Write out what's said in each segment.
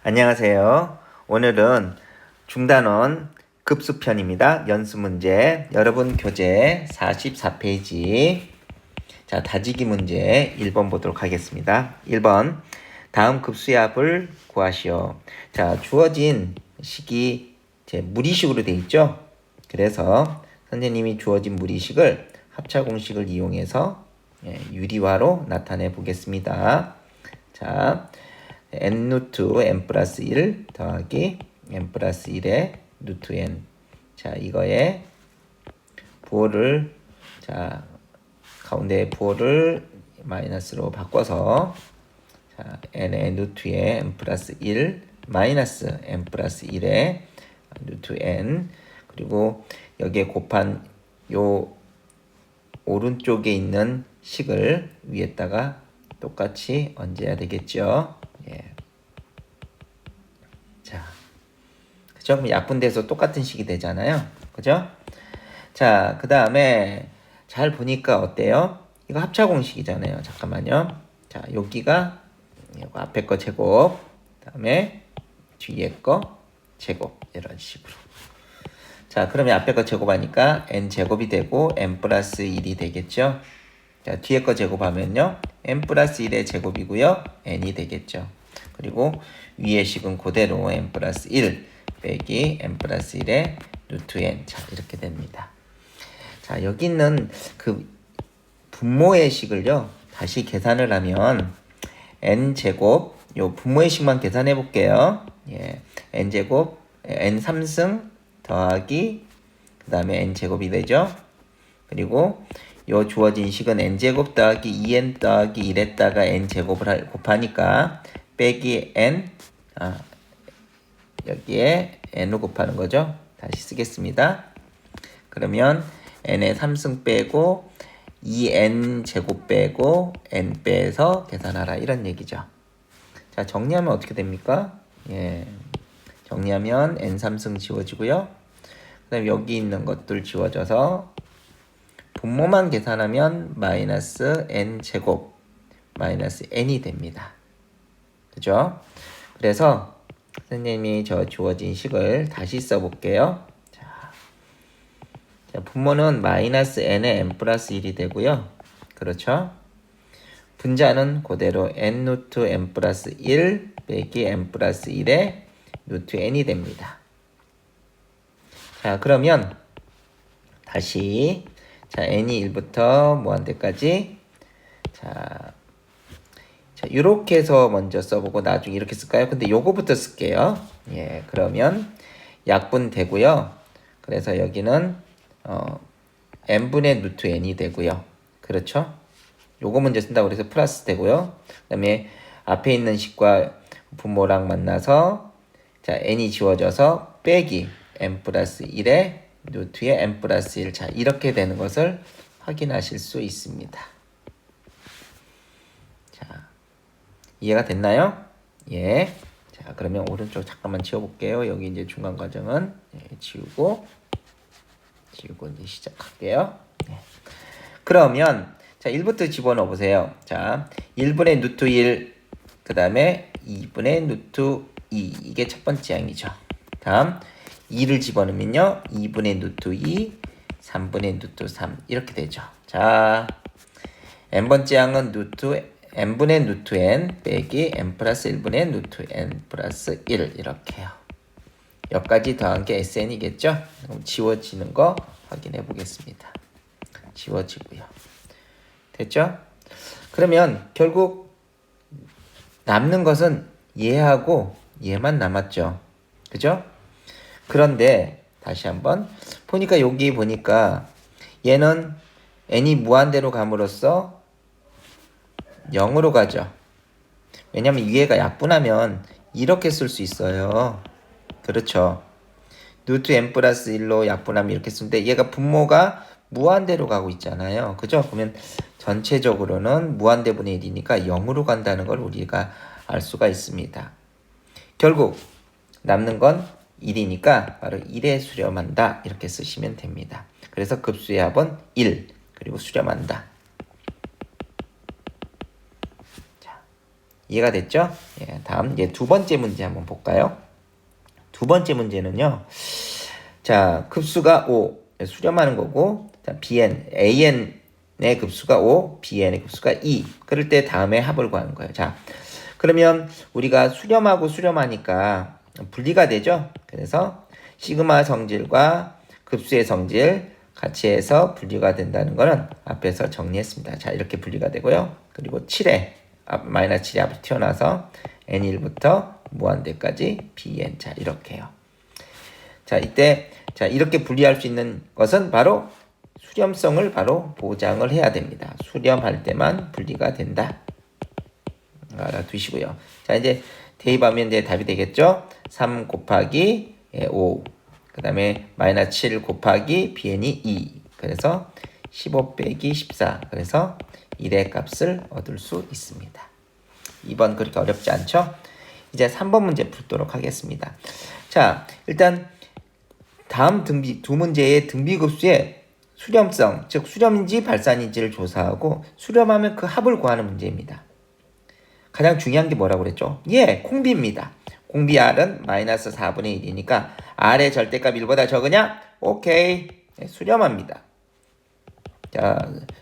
안녕하세요. 오늘은 중단원 급수편입니다. 연습문제 여러분 교재 44페이지 자 다지기 문제 1번 보도록 하겠습니다. 1번 다음 급수의 합을 구하시오. 자 주어진 식이 무리식으로 되어 있죠. 그래서 선생님이 주어진 무리식을 합차 공식을 이용해서 유리화로 나타내 보겠습니다. 자 n 루트 n 플러스 1 더하기 n 플러스 1의 루트 n. 자 이거에 부호를 자 가운데 부호를 마이너스로 바꿔서 자 n의 루트에 n 플러스 1 마이너스 n 플러스 1의 루트 n 그리고 여기에 곱한 요 오른쪽에 있는 식을 위에다가 똑같이 얹어야 되겠죠. 예. 자, 그죠? 약분돼서 똑같은 식이 되잖아요. 그죠? 자, 그 다음에 잘 보니까 어때요? 이거 합차 공식이잖아요. 잠깐만요. 자, 여기가 앞에 거 제곱, 그 다음에 뒤에 거 제곱 이런 식으로. 자, 그러면 앞에 거 제곱하니까 n 제곱이 되고 n 플러스 1이 되겠죠? 자, 뒤에 거 제곱하면요. n 플러스 1의 제곱이고요. n이 되겠죠. 그리고 위의 식은 그대로 n 플러스 1 빼기 n 플러스 1의 루트 n. 자, 이렇게 됩니다. 자, 여기 있는 그 분모의 식을요. 다시 계산을 하면 n 제곱, 요 분모의 식만 계산해 볼게요. 예. n 제곱, n 3승 더하기 그 다음에 n 제곱이 되죠. 그리고 요 주어진 식은 n 제곱 더하기 2n 더하기 1에다가 n 제곱을 곱하니까 빼기 n 여기에 n을 곱하는 거죠. 다시 쓰겠습니다. 그러면 n의 3승 빼고 2n 제곱 빼고 n 빼서 계산하라 이런 얘기죠. 자 정리하면 어떻게 됩니까? 예, 정리하면 n 3승 지워지고요. 그 다음에 여기 있는 것들 지워져서 분모만 계산하면 마이너스 n 제곱 마이너스 n이 됩니다. 그죠? 그래서 선생님이 저 주어진 식을 다시 써볼게요. 자, 분모는 마이너스 n의 n 플러스 1이 되고요. 그렇죠? 분자는 그대로 n 루트 n 플러스 1 빼기 n 플러스 1의 루트 n이 됩니다. 자, 그러면 다시 자 n이 1부터 무한대까지 자 이렇게 해서 먼저 써보고 나중에 이렇게 쓸까요? 근데 요거부터 쓸게요. 예, 그러면 약분 되고요. 그래서 여기는 n분의 루트 n이 되고요. 그렇죠? 요거 먼저 쓴다고 그래서 플러스 되고요. 그 다음에 앞에 있는 식과 분모랑 만나서 자 n이 지워져서 빼기 n 플러스 1의 루트에 n 플러스 1. 자 이렇게 되는 것을 확인하실 수 있습니다. 자 이해가 됐나요? 예. 자, 그러면 오른쪽 잠깐만 지워볼게요. 여기 이제 중간 과정은 지우고 이제 시작할게요. 예. 그러면 자 1부터 집어넣어 보세요. 자 1분의 루트 1 그 다음에 2분의 루트 2 이게 첫 번째 항이죠. 다음 2를 집어넣으면요 2분의 루트 2 3분의 루트 3 이렇게 되죠. 자 n번째 항은 n분의 루트 n 빼기 n 플러스 1분의 루트 n 플러스 1 이렇게요. 여기까지 더한 게 sn이겠죠? 그럼 지워지는 거 확인해 보겠습니다. 지워지고요. 됐죠? 그러면 결국 남는 것은 얘하고 얘만 남았죠. 그죠? 그런데 다시 한번 보니까 여기 보니까 얘는 n이 무한대로 감으로써 0으로 가죠. 왜냐면 위에가 약분하면 이렇게 쓸 수 있어요. 그렇죠. 루트 n 플러스 1로 약분하면 이렇게 쓰는데 얘가 분모가 무한대로 가고 있잖아요. 그죠? 그러면 전체적으로는 무한대분의 1이니까 0으로 간다는 걸 우리가 알 수가 있습니다. 결국 남는 건 1이니까 바로 1에 수렴한다 이렇게 쓰시면 됩니다. 그래서 급수의 합은 1 그리고 수렴한다. 이해가 됐죠? 예, 다음 이제 두 번째 문제 한번 볼까요? 두 번째 문제는요. 자, 급수가 5, 수렴하는 거고, 자, bn, an의 급수가 5, bn의 급수가 2. 그럴 때 다음에 합을 구하는 거예요. 자, 그러면 우리가 수렴하고 수렴하니까 분리가 되죠? 그래서 시그마 성질과 급수의 성질 같이 해서 분리가 된다는 거는 앞에서 정리했습니다. 자, 이렇게 분리가 되고요. 그리고 7에 마이너스 7이 앞으로 튀어나와서 n1부터 무한대까지 bn. 자, 이렇게요. 자, 이때 자, 이렇게 분리할 수 있는 것은 바로 수렴성을 바로 보장을 해야 됩니다. 수렴할 때만 분리가 된다. 알아두시고요. 자, 이제 대입하면 이제 답이 되겠죠? 3 곱하기 5. 그 다음에 마이너스 7 곱하기 bn이 2. 그래서 15 빼기 14. 그래서 1의 값을 얻을 수 있습니다. 2번 그렇게 어렵지 않죠? 이제 3번 문제 풀도록 하겠습니다. 자, 일단 다음 두 문제의 등비급수의 수렴성, 즉 수렴인지 발산인지를 조사하고 수렴하면 그 합을 구하는 문제입니다. 가장 중요한 게 뭐라고 그랬죠? 예, 공비입니다. 공비 R은 마이너스 4분의 1이니까 R의 절대값 1보다 적으냐? 오케이. 네, 수렴합니다. 자,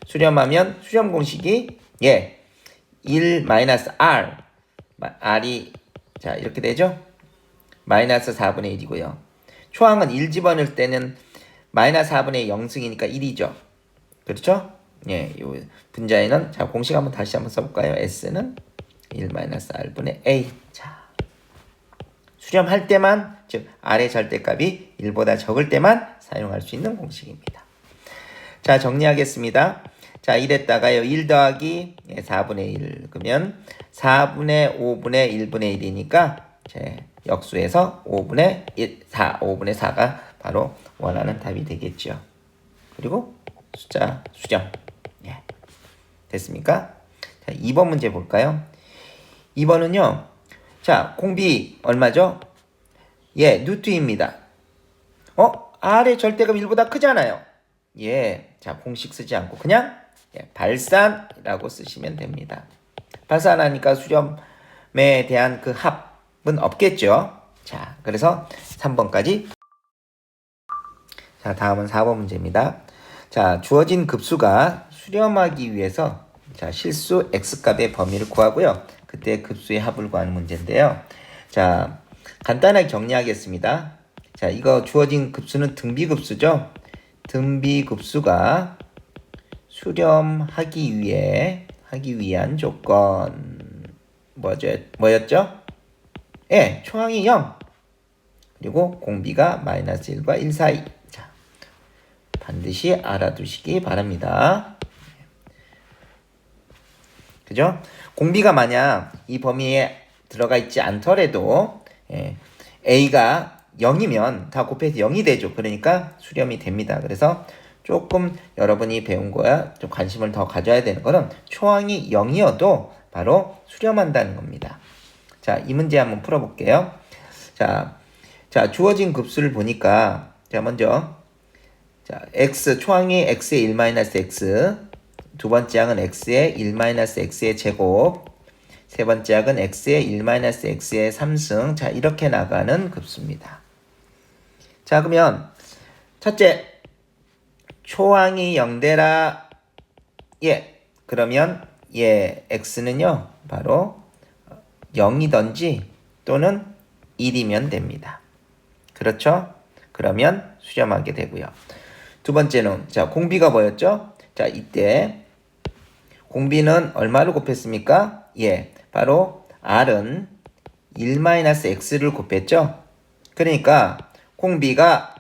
수렴하면 수렴 공식이 1 마이너스 R. R이 자, 이렇게 되죠? 마이너스 4분의 1이고요. 초항은 1 집어넣을 때는 마이너스 4분의 0승이니까 1이죠. 그렇죠? 예, 요 분자에는 자, 공식 다시 한번 써볼까요? S는 1 마이너스 R분의 A. 자, 수렴할 때만, 즉 R의 절대값이 1보다 적을 때만 사용할 수 있는 공식입니다. 자, 정리하겠습니다. 자, 이랬다가요. 1 더하기 4분의 1. 그러면 4분의 5분의 1분의 1이니까 역수에서 5분의 4가 바로 원하는 답이 되겠죠. 그리고 숫자 수정. 예. 됐습니까? 자, 2번 문제 볼까요? 2번은요. 자, 공비 얼마죠? 예, 뉴트입니다. R의 절대값 1보다 크잖아요. 예, 자, 공식 쓰지 않고 그냥 발산이라고 쓰시면 됩니다. 발산하니까 수렴에 대한 그 합은 없겠죠. 자, 그래서 3번까지. 자, 다음은 4번 문제입니다. 자, 주어진 급수가 수렴하기 위해서 자, 실수 x값의 범위를 구하고요. 그때 급수의 합을 구하는 문제인데요. 자, 간단하게 정리하겠습니다. 자, 이거 주어진 급수는 등비급수죠. 등비급수가 수렴하기 위한 조건 뭐였죠? 예, 초항이 0 그리고 공비가 마이너스 1과 1 사이. 자, 반드시 알아두시기 바랍니다. 그죠? 공비가 만약 이 범위에 들어가 있지 않더라도 A가 0이면 다 곱해서 0이 되죠. 그러니까 수렴이 됩니다. 그래서 조금 여러분이 배운 거야 좀 관심을 더 가져야 되는 거는 초항이 0이어도 바로 수렴한다는 겁니다. 자, 이 문제 한번 풀어볼게요. 자, 주어진 급수를 보니까 자, 먼저 자, x 초항이 x의 1-x, 두 번째 항은 x의 1-x의 제곱, 세 번째 항은 x의 1-x의 3승. 자, 이렇게 나가는 급수입니다. 자, 그러면 첫째 초항이 0대라. 예, 그러면 x는요 바로 0이든지 또는 1이면 됩니다. 그렇죠? 그러면 수렴하게 되고요. 두 번째는 자, 공비가 뭐였죠? 자, 이때 공비는 얼마를 곱했습니까? 예, 바로 R은 1-x를 곱했죠? 그러니까 공비가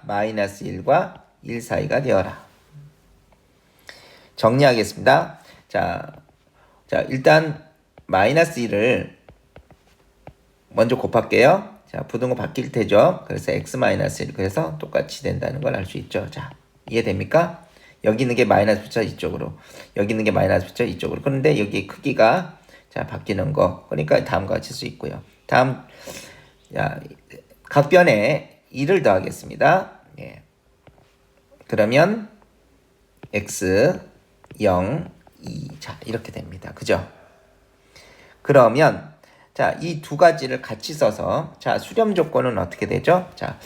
마이너스 1과 1 사이가 되어라. 정리하겠습니다. 자, 일단 마이너스 1을 먼저 곱할게요. 자, 부등호 바뀔 테죠. 그래서 x-1 그래서 똑같이 된다는 걸 알 수 있죠. 자, 이해됩니까? 여기 있는 게 마이너스 붙여 이쪽으로, 여기 있는 게 마이너스 붙여 이쪽으로. 그런데 여기 크기가 자 바뀌는 거. 그러니까 다음과 같이 쓸 수 있고요. 다음 자, 각변에 2를 더하겠습니다. 예. 그러면 x 0 2 자, 이렇게 됩니다. 그죠? 그러면 자, 이 두 가지를 같이 써서 자, 수렴 조건은 어떻게 되죠? 자,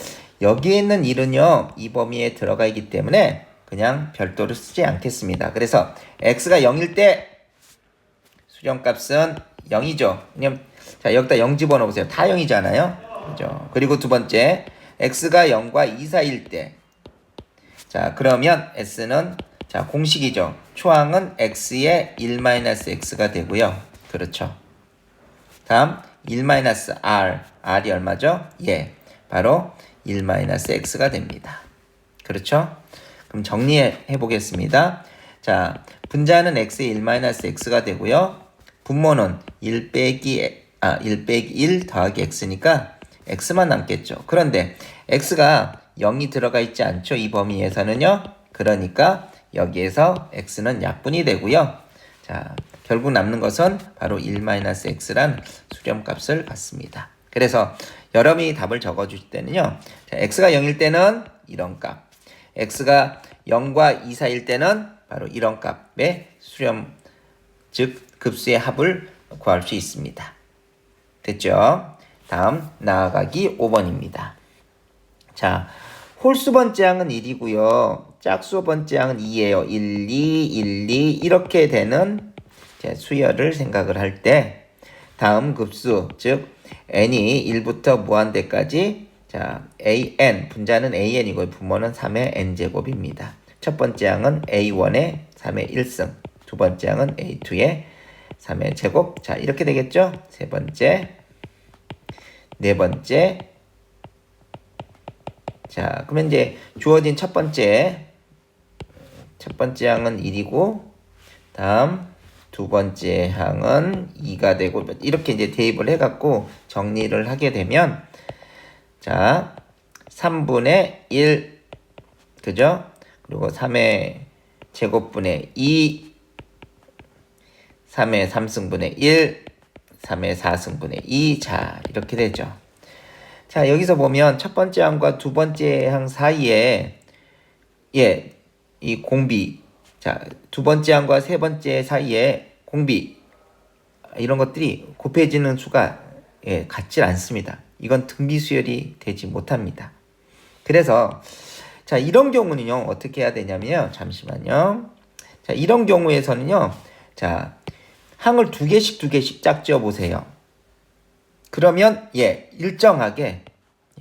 여기에 있는 1은요, 이 범위에 들어가 있기 때문에 그냥 별도로 쓰지 않겠습니다. 그래서 x가 0일 때 수렴값은 0이죠. 왜냐면 자, 여기다 0 집어넣어 보세요. 다 0이잖아요. 그죠? 그리고 두 번째, x가 0과 2 사이일 때. 자, 그러면 s는 자, 공식이죠. 초항은 x의 1-x가 되고요. 그렇죠. 다음 1-r, r이 얼마죠? 예, 바로 1-x가 됩니다. 그렇죠? 그럼 정리해 보겠습니다. 자, 분자는 x의 1-x가 되고요. 분모는 1 빼기 1 더하기 x니까 x만 남겠죠. 그런데 x가 0이 들어가 있지 않죠? 이 범위에서는요. 그러니까 여기에서 x는 약분이 되고요. 자, 결국 남는 것은 바로 1-x란 수렴값을 받습니다. 그래서 여러분이 답을 적어주실 때는요. 자, x가 0일 때는 이런 값, x가 0과 2 사이일 때는 바로 이런 값의 수렴, 즉 급수의 합을 구할 수 있습니다. 됐죠? 다음 나아가기 5번입니다. 자, 홀수 번째항은 1이고요. 짝수 번째항은 2예요. 1, 2, 1, 2 이렇게 되는 수열을 생각을 할 때 다음 급수, 즉 n이 1부터 무한대까지 자, an, 분자는 an이고 분모는 3의 n제곱입니다. 첫 번째 항은 a1의 3의 1승, 두 번째 항은 a2의 3의 제곱. 자, 이렇게 되겠죠? 세 번째, 네 번째. 자, 그러면 이제 주어진 첫 번째 항은 1이고 다음 두 번째 항은 2가 되고 이렇게 이제 대입을 해갖고 정리를 하게 되면 자, 3분의 1 그죠? 그리고 3의 제곱분의 2 3의 3승분의 1 3의 4승분의 2 자, 이렇게 되죠. 자, 여기서 보면 첫 번째 항과 두 번째 항 사이에 예, 이 공비, 자, 두 번째 항과 세 번째 사이에 공비 이런 것들이 곱해지는 수가 예, 같지 않습니다. 이건 등비수열이 되지 못합니다. 그래서 자, 이런 경우는요 어떻게 해야 되냐면요, 잠시만요. 자, 이런 경우에서는요, 자, 항을 두 개씩 짝지어 보세요. 그러면 예, 일정하게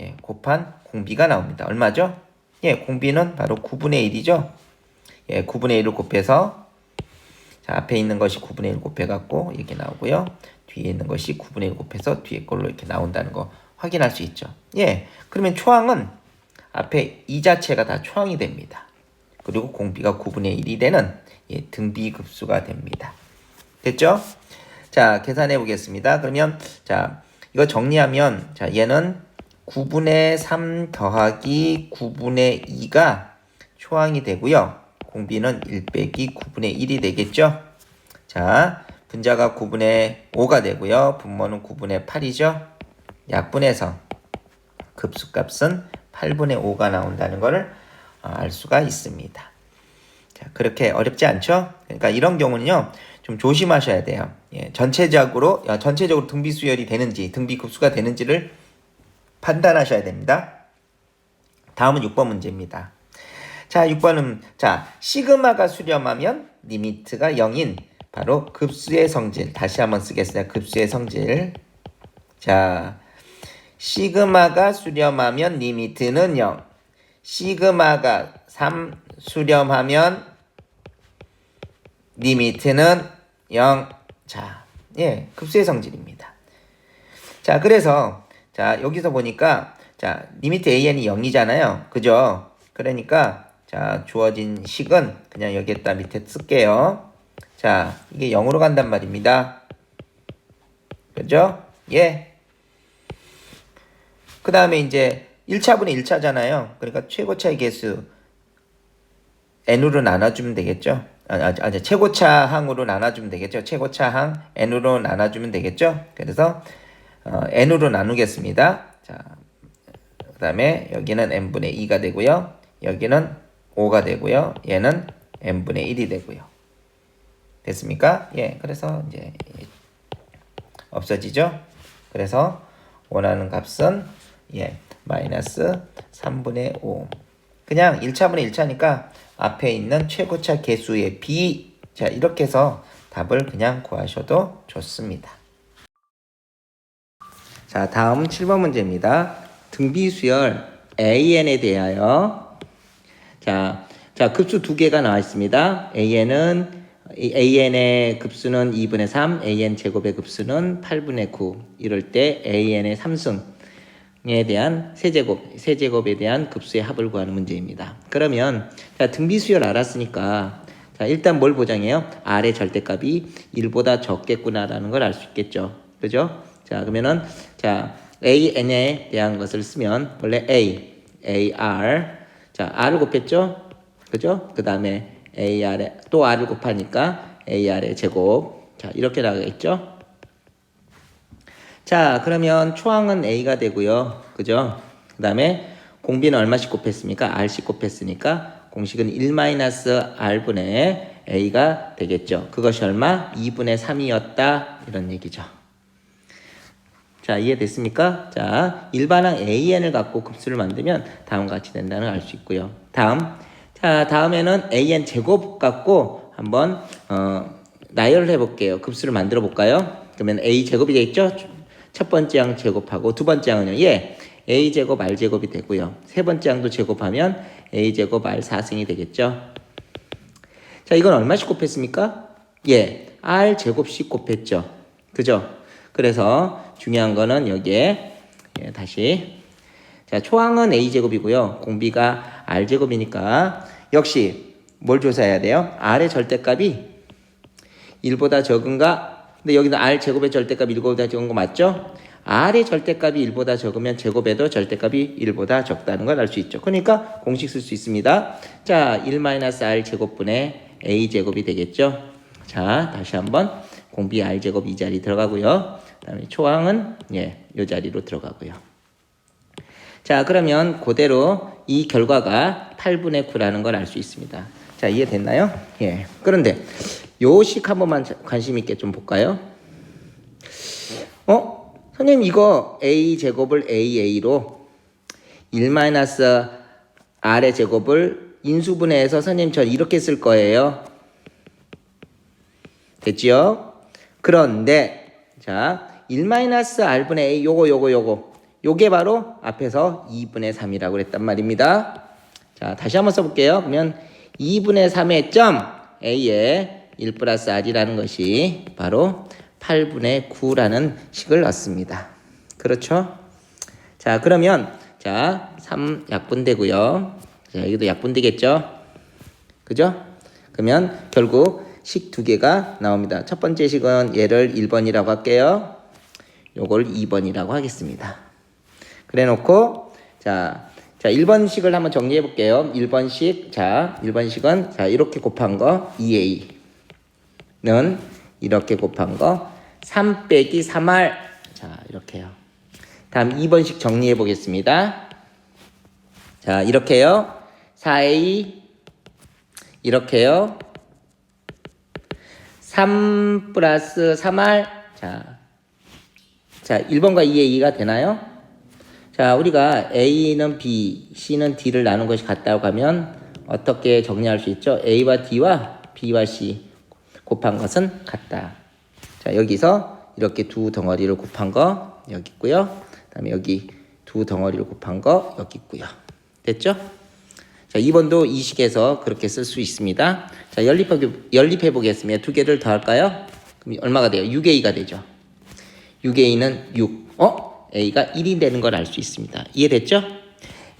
예, 곱한 공비가 나옵니다. 얼마죠? 예, 공비는 바로 9분의 1이죠. 예, 9분의 1을 곱해서 자, 앞에 있는 것이 9분의 1 곱해갖고 이렇게 나오고요. 뒤에 있는 것이 9분의 1 곱해서 뒤에 걸로 이렇게 나온다는 거 확인할 수 있죠. 예, 그러면 초항은 앞에 이 자체가 다 초항이 됩니다. 그리고 공비가 9분의 1이 되는 예, 등비급수가 됩니다. 됐죠? 자, 계산해 보겠습니다. 그러면 자, 이거 정리하면 자, 얘는 9분의 3 더하기 9분의 2가 초항이 되고요. 공비는 1 빼기 9분의 1이 되겠죠? 자, 분자가 9분의 5가 되고요. 분모는 9분의 8이죠? 약분해서 급수값은 8분의 5가 나온다는 것을 알 수가 있습니다. 자, 그렇게 어렵지 않죠? 그러니까 이런 경우는요, 좀 조심하셔야 돼요. 예, 전체적으로 등비수열이 되는지, 등비급수가 되는지를 판단하셔야 됩니다. 다음은 6번 문제입니다. 자, 6번은 자, 시그마가 수렴하면 리미트가 0인 바로 급수의 성질. 다시 한번 쓰겠습니다. 급수의 성질. 자, 시그마가 수렴하면 리미트는 0. 시그마가 3 수렴하면 리미트는 0. 자, 예, 급수의 성질입니다. 자, 그래서 자, 여기서 보니까 자, 리미트 an이 0이잖아요. 그죠? 그러니까 자, 주어진 식은 그냥 여기에다 밑에 쓸게요. 자, 이게 0으로 간단 말입니다. 그죠? 예. 그 다음에 이제 1차분의 1차잖아요. 그러니까 최고차의 개수 n으로 나눠주면 되겠죠. 최고차 항으로 나눠주면 되겠죠. 최고차 항 n으로 나눠주면 되겠죠. 그래서 n으로 나누겠습니다. 자, 그 다음에 여기는 n분의 2가 되고요. 여기는 5가 되고요. 얘는 n분의 1이 되고요. 됐습니까? 예, 그래서 이제 없어지죠? 그래서 원하는 값은 마이너스 3분의 5. 그냥 1차분의 1차니까 앞에 있는 최고차 개수의 b, 자 이렇게 해서 답을 그냥 구하셔도 좋습니다. 자, 다음 7번 문제입니다. 등비수열 AN에 대하여 자, 급수 두 개가 나와 있습니다. AN의 급수는 2분의 3, AN 제곱의 급수는 8분의 9. 이럴 때 AN의 3승에 대한 세제곱에 대한 급수의 합을 구하는 문제입니다. 그러면 자, 등비수열 알았으니까 자, 일단 뭘 보장해요? R의 절대값이 1보다 적겠구나라는 걸 알 수 있겠죠. 그죠? 자, 그러면은 자, AN에 대한 것을 쓰면 원래 AR 자, R을 곱했죠? 그죠? 그 다음에 AR에 또 R을 곱하니까 AR의 제곱. 자, 이렇게 나가겠죠? 자, 그러면 초항은 A가 되고요. 그죠? 그 다음에 공비는 얼마씩 곱했습니까? R씩 곱했으니까 공식은 1-R분의 A가 되겠죠. 그것이 얼마? 2분의 3이었다. 이런 얘기죠. 자, 이해됐습니까? 자, 일반항 AN을 갖고 급수를 만들면 다음과 같이 된다는 걸 알 수 있고요. 다음에는 AN 제곱 갖고 한번 나열을 해볼게요. 급수를 만들어 볼까요? 그러면 A 제곱이 되겠죠? 첫 번째 항 제곱하고 두 번째 항은요. A 제곱 R 제곱이 되고요. 세 번째 항도 제곱하면 A 제곱 R 4승이 되겠죠? 자, 이건 얼마씩 곱했습니까? R 제곱씩 곱했죠. 그죠? 그래서 중요한 거는 여기에 다시 자, 초항은 A제곱이고요. 공비가 R제곱이니까 역시 뭘 조사해야 돼요? R의 절대값이 1보다 적은가? 근데 여기는 R제곱의 절대값이 1보다 적은 거 맞죠? R의 절대값이 1보다 적으면 제곱에도 절대값이 1보다 적다는 걸 알 수 있죠. 그러니까 공식 쓸 수 있습니다. 자, 1-R 제곱분의 A제곱이 되겠죠? 자, 다시 한번 공비 R제곱 이 자리 들어가고요. 그 다음에 초항은 이 자리로 들어가고요. 자, 그러면 그대로 이 결과가 8분의 9라는 걸 알 수 있습니다. 자, 이해됐나요? 그런데 요식 한 번만 관심 있게 좀 볼까요? 선생님 이거 A제곱을 AA로 1-R의 제곱을 인수분해해서 선생님 저 이렇게 쓸 거예요. 됐지요? 그런데 자 1-R분의 A 요게 바로 앞에서 2분의 3이라고 그랬단 말입니다. 자, 다시 한번 써볼게요. 그러면 2분의 3의 점 A에 1+R이라는 것이 바로 8분의 9라는 식을 넣습니다. 그렇죠? 자, 그러면 자 3 약분되고요. 자, 여기도 약분되겠죠? 그죠? 그러면 결국 식 두 개가 나옵니다. 첫 번째 식은 얘를 1번이라고 할게요. 요걸 2번이라고 하겠습니다. 그래 놓고 자 1번식을 한번 정리해 볼게요. 1번식 자 1번식은 자 이렇게 곱한 거 2a는 이렇게 곱한 거 3 빼기 3r 자 이렇게요. 다음 2번식 정리해 보겠습니다. 자 이렇게요. 4a 이렇게요. 3 플러스 3r 자 1번과 2의 2가 되나요? 자, 우리가 A는 B, C는 D를 나눈 것이 같다고 하면 어떻게 정리할 수 있죠? A와 D와 B와 C 곱한 것은 같다. 자, 여기서 이렇게 두 덩어리를 곱한 거 여기 있고요. 그 다음에 여기 두 덩어리를 곱한 거 여기 있고요. 됐죠? 자, 2번도 이 식에서 그렇게 쓸 수 있습니다. 자, 연립해 보겠습니다. 두 개를 더 할까요? 그럼 얼마가 돼요? 6A가 되죠. 6A는 6. A가 1이 되는 걸 알 수 있습니다. 이해됐죠?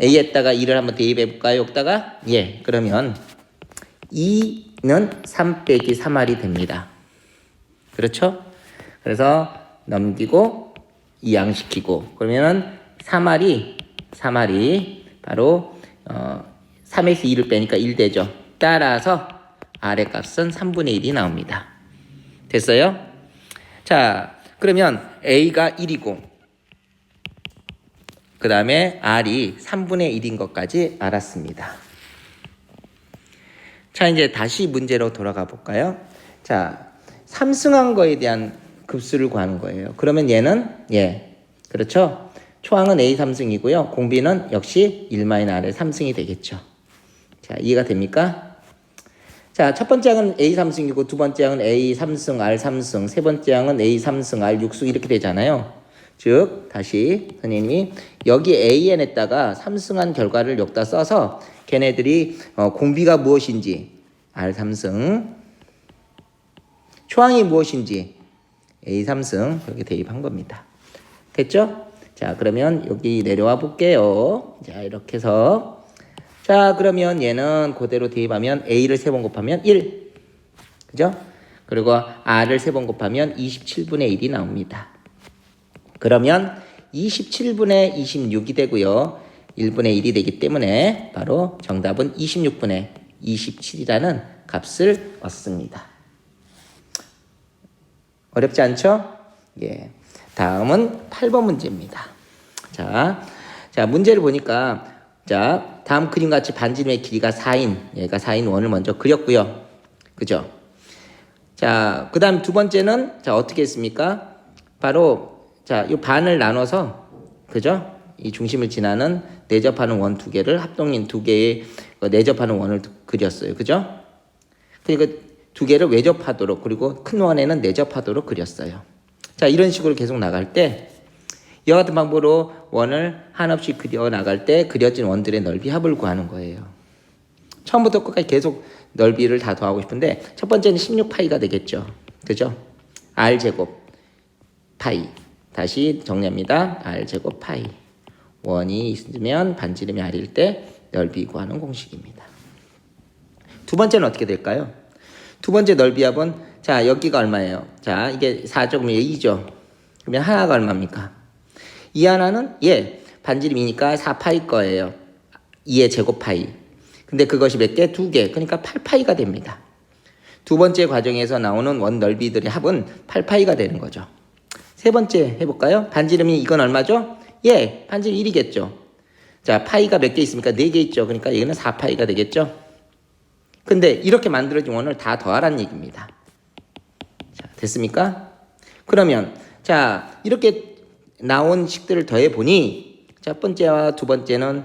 A에다가 2를 한번 대입해 볼까요? 여기다가 그러면 2는 3 빼기 3R이 됩니다. 그렇죠? 그래서 넘기고 이항시키고 그러면은 3R이 바로 3에서 2를 빼니까 1 되죠. 따라서 R의 값은 3분의 1이 나옵니다. 됐어요? 자, 그러면 A가 1이고 그 다음에 R이 3분의 1인 것까지 알았습니다. 자, 이제 다시 문제로 돌아가 볼까요? 자, 3승한 거에 대한 급수를 구하는 거예요. 그러면 얘는 그렇죠? 초항은 A 3승이고요. 공비는 역시 1-R의 3승이 되겠죠. 자, 이해가 됩니까? 자, 첫 번째 항은 A 3승이고 두 번째 항은 A 3승, R 3승, 세 번째 항은 A 3승, R 6승 이렇게 되잖아요. 즉, 다시 선생님이 여기 AN에다가 3승한 결과를 여기다 써서 걔네들이 공비가 무엇인지 R 3승, 초항이 무엇인지 A 3승 여기 대입한 겁니다. 됐죠? 자, 그러면 여기 내려와 볼게요. 자, 이렇게 해서 자, 그러면 얘는 그대로 대입하면 A를 3번 곱하면 1. 그죠? 그리고 R을 3번 곱하면 27분의 1이 나옵니다. 그러면 27분의 26이 되고요. 1분의 1이 되기 때문에 바로 정답은 26분의 27이라는 값을 얻습니다. 어렵지 않죠? 예. 다음은 8번 문제입니다. 자, 문제를 보니까 자, 다음 그림같이 반지름의 길이가 4인, 얘가 4인 원을 먼저 그렸고요. 그죠? 자, 그 다음 두 번째는 자, 어떻게 했습니까? 바로 자, 이 반을 나눠서 그죠? 이 중심을 지나는 내접하는 원 두 개를 합동인 두 개의 내접하는 원을 그렸어요. 그죠? 그러니까 두 개를 외접하도록 그리고 큰 원에는 내접하도록 그렸어요. 자, 이런 식으로 계속 나갈 때 이와 같은 방법으로 원을 한없이 그려 나갈 때 그려진 원들의 넓이 합을 구하는 거예요. 처음부터 끝까지 계속 넓이를 다 더하고 싶은데 첫 번째는 16파이가 되겠죠. 그죠? R제곱 파이. 다시 정리합니다. R제곱 파이. 원이 있으면 반지름이 R일 때 넓이 구하는 공식입니다. 두 번째는 어떻게 될까요? 두 번째 넓이 합은 자, 여기가 얼마예요? 자, 이게 4제곱이면 2죠. 그러면 하나가 얼마입니까? 이 하나는 반지름이니까 4파이 거예요. 2의 제곱 파이. 근데 그것이 몇 개? 2개. 그러니까 8파이가 됩니다. 두 번째 과정에서 나오는 원 넓이들의 합은 8파이가 되는 거죠. 세 번째 해볼까요? 반지름이 이건 얼마죠? 반지름 1이겠죠. 자, 파이가 몇 개 있습니까? 4개 있죠. 그러니까 이거는 4파이가 되겠죠. 근데 이렇게 만들어진 원을 다 더하라는 얘기입니다. 자, 됐습니까? 그러면 자, 이렇게 나온 식들을 더해 보니 첫 번째와 두 번째는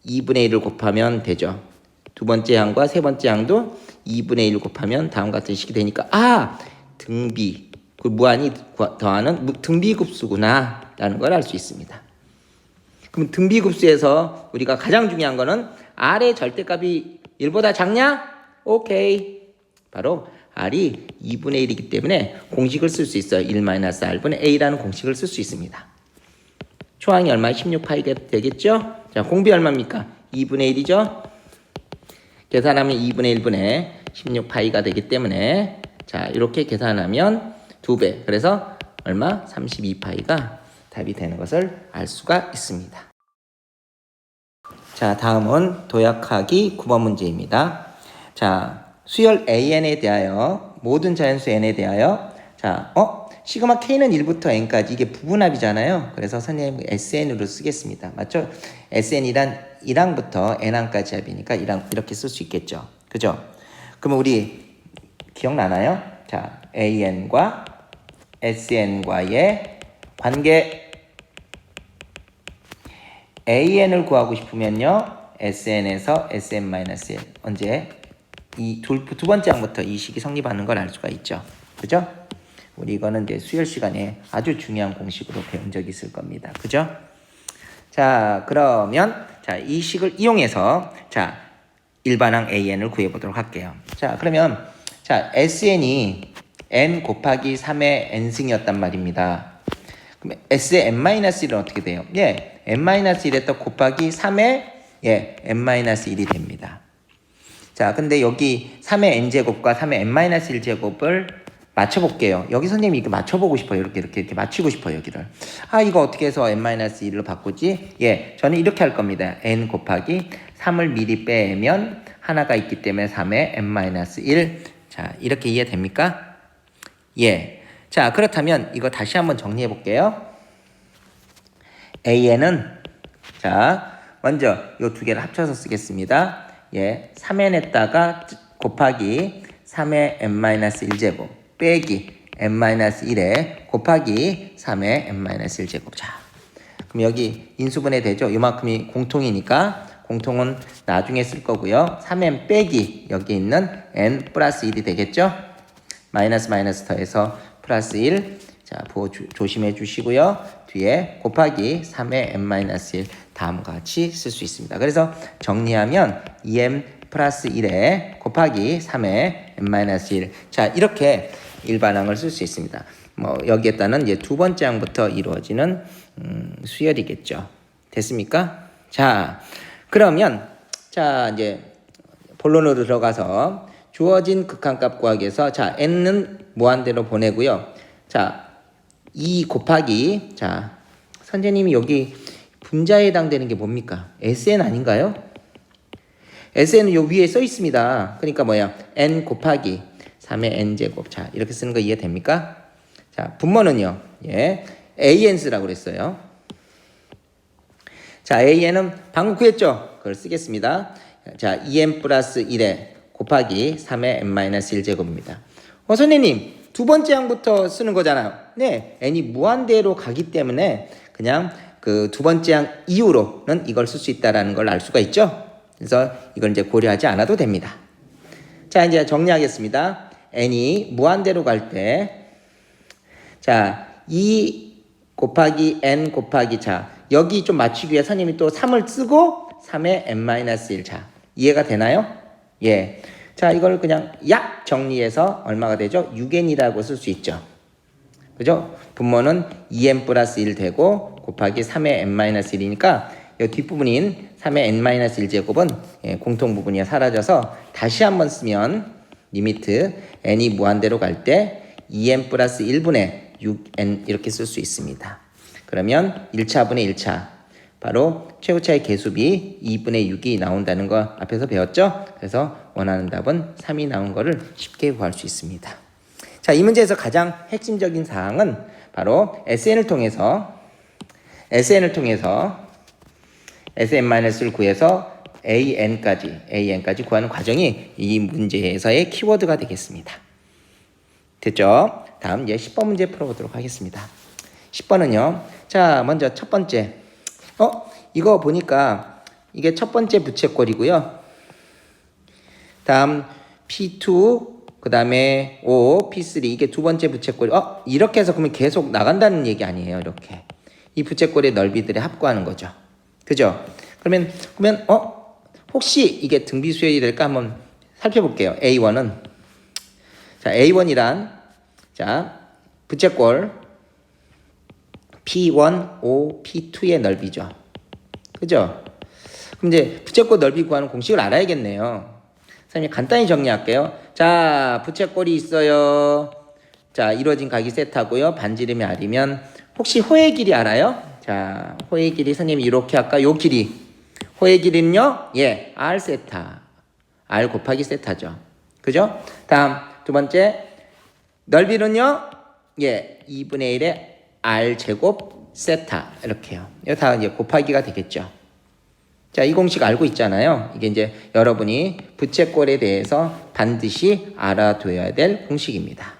2분의 1을 곱하면 되죠. 두 번째 항과 세 번째 항도 2분의 1을 곱하면 다음 같은 식이 되니까 등비, 그 무한히 더하는 등비급수구나 라는 걸 알 수 있습니다. 그럼 등비급수에서 우리가 가장 중요한 거는 R의 절대값이 1보다 작냐? 오케이. 바로 R이 2분의 1이기 때문에 공식을 쓸 수 있어요. 1-R분의 A라는 공식을 쓸 수 있습니다. 초항이 얼마? 16파이가 되겠죠? 자, 공비 얼마입니까? 2분의 1이죠? 계산하면 2분의 1분의 16파이가 되기 때문에 자, 이렇게 계산하면 2배. 그래서 얼마? 32파이가 답이 되는 것을 알 수가 있습니다. 자, 다음은 도약하기 9번 문제입니다. 자, 수열 AN에 대하여 모든 자연수 N에 대하여 자, 시그마 K는 1부터 N까지 이게 부분합이잖아요. 그래서 선생님 SN으로 쓰겠습니다. 맞죠? SN이란 1항부터 N항까지 합이니까 1항 이렇게 쓸 수 있겠죠. 그죠? 그러면 우리 기억나나요? 자, AN과 SN과의 관계 AN을 구하고 싶으면요. SN에서 SM-1 언제? 두 번째 항부터 이 식이 성립하는 걸 알 수가 있죠. 그죠? 우리 이거는 이제 수열 시간에 아주 중요한 공식으로 배운 적이 있을 겁니다. 그죠? 자, 그러면 자, 이 식을 이용해서 자, 일반항 AN을 구해 보도록 할게요. 자, 그러면 자, SN이 N 곱하기 3의 N승이었단 말입니다. 그럼 S의 N-1은 어떻게 돼요? N-1에다 곱하기 3의 N-1이 됩니다. 자, 근데 여기 3의 N제곱과 3의 N-1제곱을 맞춰볼게요. 여기 선생님이 이렇게 맞춰보고 싶어요. 이렇게 맞추고 싶어요. 여기를. 이거 어떻게 해서 N-1로 바꾸지? 저는 이렇게 할 겁니다. N 곱하기 3을 미리 빼면 하나가 있기 때문에 3의 N-1. 자, 이렇게 이해됩니까? 자, 그렇다면 이거 다시 한번 정리해 볼게요. AN은 자, 먼저 이 두 개를 합쳐서 쓰겠습니다. 3n에다가 곱하기 3의 n-1제곱 빼기 n-1에 곱하기 3의 n-1제곱. 자, 그럼 여기 인수분해 되죠? 이만큼이 공통이니까 공통은 나중에 쓸 거고요. 3n 빼기 여기 있는 n 플러스 1이 되겠죠? 마이너스 더해서 플러스 1. 자, 조심해 주시고요. 뒤에 곱하기 3의 n-1 다음과 같이 쓸 수 있습니다. 그래서 정리하면 2n 플러스 1에 곱하기 3의 n-1. 자, 이렇게 일반항을 쓸 수 있습니다. 뭐 여기에다는 이제 두 번째 항부터 이루어지는 수열이겠죠. 됐습니까? 자, 그러면 자 이제 본론으로 들어가서 주어진 극한값 구하기에서 자 n은 무한대로 보내고요. 자 2 곱하기 자 선생님이 여기 분자에 해당되는 게 뭡니까? Sn 아닌가요? Sn은 요 위에 써 있습니다. 그러니까 뭐야? n 곱하기 3의 n제곱. 자 이렇게 쓰는 거 이해됩니까? 자 분모는요. 예, ANS라고 그랬어요. 자 AN은 방금 구했죠? 그걸 쓰겠습니다. 자 2n 플러스 1에 곱하기 3의 n-1제곱입니다. 선생님 두 번째 항부터 쓰는 거잖아요. 네, n이 무한대로 가기 때문에 그냥 그 두 번째 항 이후로는 이걸 쓸 수 있다는 걸 알 수가 있죠. 그래서 이걸 이제 고려하지 않아도 됩니다. 자 이제 정리하겠습니다. n이 무한대로 갈 때 자 2 곱하기 n 곱하기 자 여기 좀 맞추기 위해 선생님이 또 3을 쓰고 3의 n-1 자 이해가 되나요? 예. 자 이걸 그냥 약 정리해서 얼마가 되죠? 6n이라고 쓸 수 있죠. 그죠? 분모는 2n 플러스 1 되고 곱하기 3의 n-1이니까 이 뒷부분인 3의 n-1제곱은 예, 공통 부분이 사라져서 다시 한번 쓰면 리미트 n이 무한대로 갈 때 2n 플러스 1분의 6n 이렇게 쓸 수 있습니다. 그러면 1차분의 1차 바로 최고차의 개수비 2분의 6이 나온다는 거 앞에서 배웠죠? 그래서 원하는 답은 3이 나온 거를 쉽게 구할 수 있습니다. 자, 이 문제에서 가장 핵심적인 사항은 바로 SN을 통해서 SN-을 구해서 AN까지 구하는 과정이 이 문제에서의 키워드가 되겠습니다. 됐죠? 다음 이제 10번 문제 풀어보도록 하겠습니다. 10번은요. 자, 먼저 첫 번째. 이거 보니까 이게 첫 번째 부채꼴이고요. 다음 P2, 그 다음에 O, P3 이게 두 번째 부채꼴이. 이렇게 해서 그러면 계속 나간다는 얘기 아니에요. 이렇게 이 부채꼴의 넓이들의 합구하는 거죠. 그죠? 그러면 혹시 이게 등비 수열이 될까 한번 살펴볼게요. A1은 자 A1이란 자 부채꼴 P1, O, P2의 넓이죠. 그죠? 그럼 이제 부채꼴 넓이 구하는 공식을 알아야겠네요. 선생님 간단히 정리할게요. 자, 부채꼴이 있어요. 자, 이루어진 각이 세타고요. 반지름이 R이면 혹시 호의 길이 알아요? 자, 호의 길이 선생님이 이렇게 할까? 요 길이. 호의 길이는요? 예, R 세타. R 곱하기 세타죠. 그죠? 다음 두 번째 넓이는요? 예, 2분의 1의 R 제곱 세타 이렇게요. 이거 다 이제 곱하기가 되겠죠. 자, 이 공식 알고 있잖아요. 이게 이제 여러분이 부채꼴에 대해서 반드시 알아둬야 될 공식입니다.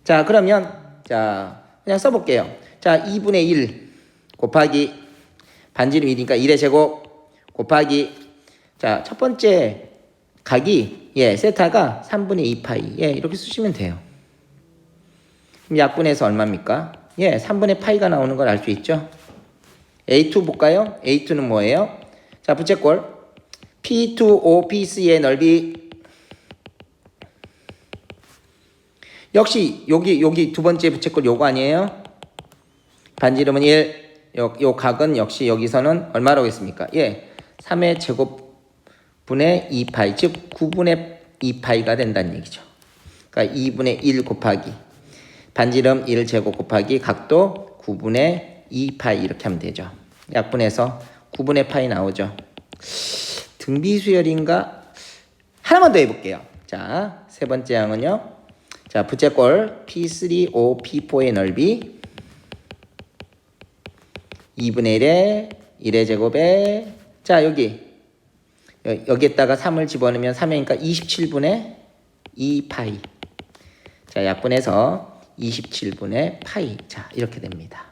자, 그러면 자 그냥 써볼게요. 자, 2분의 1 곱하기 반지름 1이니까 1의 제곱 곱하기 자, 첫 번째 각이 예 세타가 3분의 2 파이 예 이렇게 쓰시면 돼요. 그럼 약분해서 얼마입니까? 예, 3분의 파이가 나오는 걸 알 수 있죠? A2 볼까요? A2는 뭐예요? 자, 부채꼴 P2O, P3의 넓이 역시 여기 두 번째 부채꼴 요거 아니에요? 반지름은 1, 요 각은 역시 여기서는 얼마라고 했습니까? 예, 3의 제곱분의 2파이, 즉 9분의 2파이가 된다는 얘기죠. 그러니까 2분의 1 곱하기 반지름 1제곱 곱하기 각도 9분의 2파이 이렇게 하면 되죠. 약분해서 9분의 파이 나오죠. 등비수열인가? 하나만 더 해볼게요. 자, 세 번째 항은요. 자, 부채꼴 P3O, P4의 넓이 2분의 1에 1의 제곱에 자, 여기에다가 3을 집어넣으면 3이니까 27분의 2파이. 자, 약분해서 27분의 파이. 자, 이렇게 됩니다.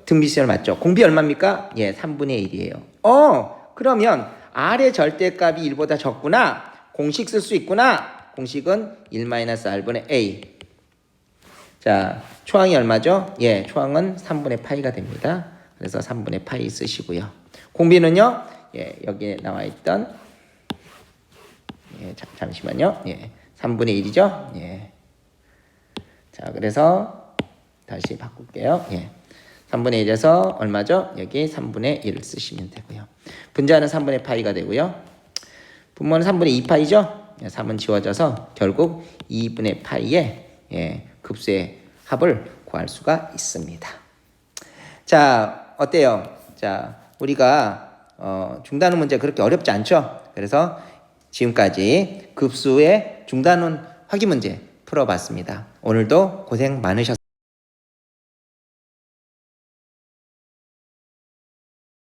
등비시절 맞죠? 공비 얼마입니까? 예, 3분의 1이에요. 그러면 R의 절대값이 1보다 적구나. 공식 쓸 수 있구나. 공식은 1-R분의 A. 자, 초항이 얼마죠? 예, 초항은 3분의 파이가 됩니다. 그래서 3분의 파이 쓰시고요. 공비는요? 예, 여기에 나와 있던 예, 잠시만요. 예, 3분의 1이죠? 예. 자, 그래서 다시 바꿀게요. 예. 3분의 1에서 얼마죠? 여기 3분의 1을 쓰시면 되고요. 분자는 3분의 파이가 되고요. 분모는 3분의 2파이죠? 3은 지워져서 결국 2분의 파이의 예, 급수의 합을 구할 수가 있습니다. 자, 어때요? 자, 우리가 중단원 문제 그렇게 어렵지 않죠? 그래서 지금까지 급수의 중단원 확인 문제 풀어봤습니다. 오늘도 고생 많으셨습니다.